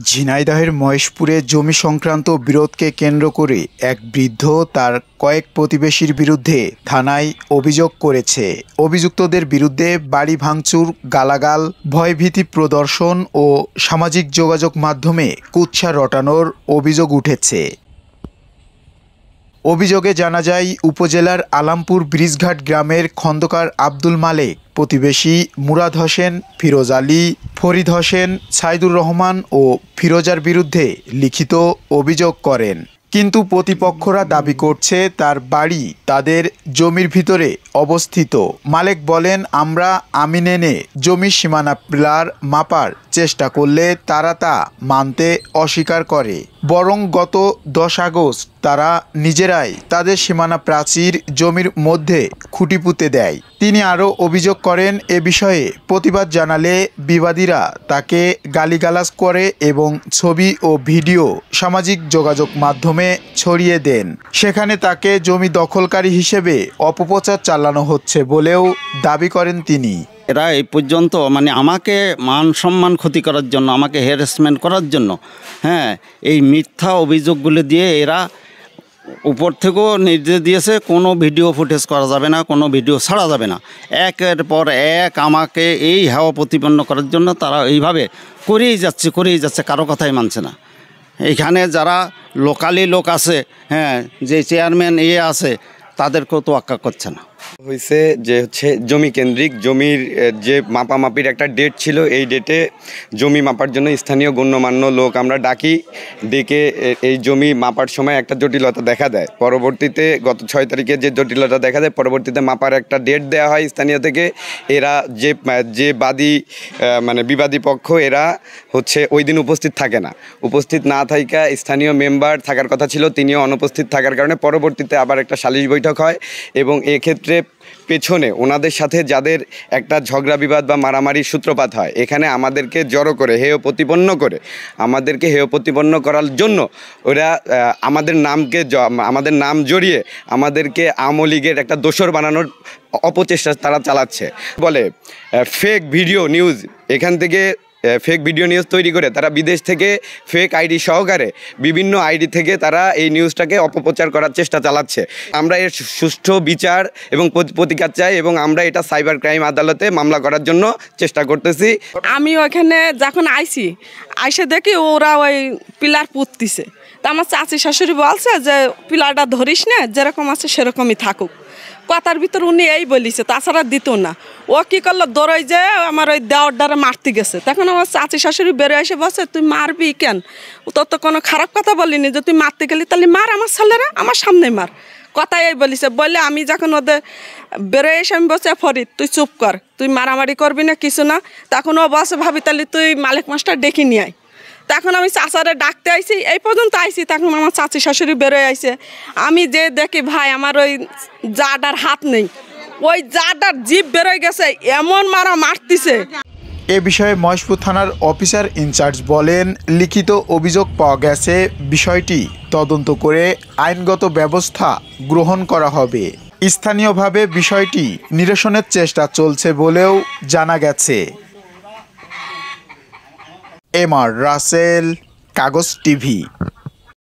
ঝিনাইদহের মহেশপুরে জমি সংক্রান্ত বিরোধকে কেন্দ্র করে এক বৃদ্ধ তার কয়েক প্রতিবেশীর বিরুদ্ধে থানায় অভিযোগ করেছে। অভিযুক্তদের বিরুদ্ধে বাড়ি ভাঙচুর, গালাগাল, ভয়ভীতি প্রদর্শন ও সামাজিক যোগাযোগ মাধ্যমে কুৎসা রটানোর অভিযোগ উঠেছে। অভিযোগে জানা যায়, উপজেলার আলামপুর ব্রিজঘাট গ্রামের খন্দকার আব্দুল মালেক প্রতিবেশী মুরাদ হোসেন, ফিরোজ আলী, ফরিদ হোসেন, সাইদুর রহমান ও ফিরোজার বিরুদ্ধে লিখিত অভিযোগ করেন। কিন্তু প্রতিপক্ষরা দাবি করছে তার বাড়ি তাদের জমির ভিতরে অবস্থিত। মালেক বলেন, আমরা আমিন এনে জমির সীমানা পিলার মাপার চেষ্টা করলে তারা তা মানতে অস্বীকার করে। বরং গত 10 আগস্ট তারা নিজেরাই তাদের সীমানা প্রাচীর জমির মধ্যে খুঁটি পুঁতে দেয়। তিনি আরও অভিযোগ করেন, এ বিষয়ে প্রতিবাদ জানালে বিবাদীরা তাকে গালিগালাজ করে এবং ছবি ও ভিডিও সামাজিক যোগাযোগ মাধ্যমে ছড়িয়ে দেন। সেখানে তাকে জমি দখলকারী হিসেবে অপপ্রচার চালানো হচ্ছে বলেও দাবি করেন তিনি। এরা এই পর্যন্ত আমাকে মান সম্মান ক্ষতি করার জন্য, আমাকে হ্যারাসমেন্ট করার জন্য, এই মিথ্যা অভিযোগগুলো দিয়ে এরা উপর থেকেও নির্দেশ দিয়েছে কোনো ভিডিও ফুটেজ করা যাবে না, কোনো ভিডিও ছাড়া যাবে না। একের পর এক আমাকে এই হাওয়া প্রতিপন্ন করার জন্য তারা এইভাবে করেই যাচ্ছে, কারো কথাই মানছে না। এইখানে যারা লোকালি লোক আছে, যে চেয়ারম্যান আছে, তাদেরকেও তো আক্কা করছে না। হয়েছে যে জমি কেন্দ্রিক, জমির যে মাপামাপির একটা ডেট ছিল, এই ডেটে জমি মাপার জন্য স্থানীয় গণ্যমান্য লোক আমরা ডেকে এই জমি মাপার সময় একটা জটিলতা দেখা দেয়। পরবর্তীতে গত 6 তারিখে যে জটিলতা দেখা দেয়, পরবর্তীতে মাপার একটা ডেট দেওয়া হয় স্থানীয় থেকে। এরা যে বিবাদী পক্ষ, এরা ওই দিন উপস্থিত থাকে না। উপস্থিত না থাকা স্থানীয় মেম্বার থাকার কথা ছিল, তিনিও অনুপস্থিত থাকার কারণে পরবর্তীতে আবার একটা সালিশ বৈঠক হয় এবং এক্ষেত্রে পেছনে ওনাদের সাথে যাদের একটা ঝগড়া বিবাদ বা মারামারির সূত্রপাত হয়, এখানে আমাদেরকে জড়ো করে আমাদেরকে হেয় প্রতিপন্ন করার জন্য ওরা আমাদের নাম জড়িয়ে আমাদেরকে আওয়ামী লীগের একটা দোসর বানানোর অপচেষ্টা তারা চালাচ্ছে। বলে ফেক ভিডিও নিউজ, এখান থেকে ফেক ভিডিও নিউজ তৈরি করে তারা বিদেশ থেকে ফেক আইডি সহকারে বিভিন্ন আইডি থেকে তারা এই নিউজটাকে অপপ্রচার করার চেষ্টা চালাচ্ছে। আমরা এর সুষ্ঠু বিচার এবং প্রতিকার চাই এবং আমরা এটা সাইবার ক্রাইম আদালতে মামলা করার জন্য চেষ্টা করতেছি। আমি ওখানে যখন আইসে দেখি ওরা ওই পিলার পুঁততিছে, তা আমার চাচি শাশুড়ি বলছে যে পিলারটা ধরিস না, যেরকম আছে সেরকমই থাকুক। কথার ভিতর উনি এই বলিছে, তাছাড়া দিত না। ও কী করলো, দৌড়াই যে আমার ওই দেওয়ার দ্বারা মারতে গেছে। তখন আমার চাচি শাশুড়ি বেরো এসে বলছে, তুই মারবি কেন? তোর তো কোনো খারাপ কথা বলিনি, যে তুই মারতে গেলি তাহলে মার, আমার ছেলেরা আমার সামনে মার। কথাই এই বলিছে। বললে আমি যখন ওদের বেরোয় এসে আমি বলছি, ফরিদ তুই চুপ কর, তুই মারামারি করবি না, কিছু না। তখন ও বসে, ভাবি তাহলে তুই মালিক মাস্টার ডেকে নিয়ে আয়। তখন আমি চাচারে ডাকতে আইছি, এই পর্যন্ত আইছি। তখন আমার চাচি শাশুড়ি বেরোয় আইছে। আমি যে দেখি ভাই আমার ওই জাডার হাত নেই, ওই জাডার জিভ বেরোয় গেছে, এমন মারতিছে। এ বিষয়ে মহেশপুর থানার অফিসার ইনচার্জ বলেন, লিখিত অভিযোগ পাওয়া গেছে, বিষয়টি তদন্ত করে আইনগত ব্যবস্থা গ্রহণ করা হবে। স্থানীয়ভাবে বিষয়টি নিরসনের চেষ্টা চলছে বলেও জানা গেছে। এমআর রাসেল, কাগজ টিভি।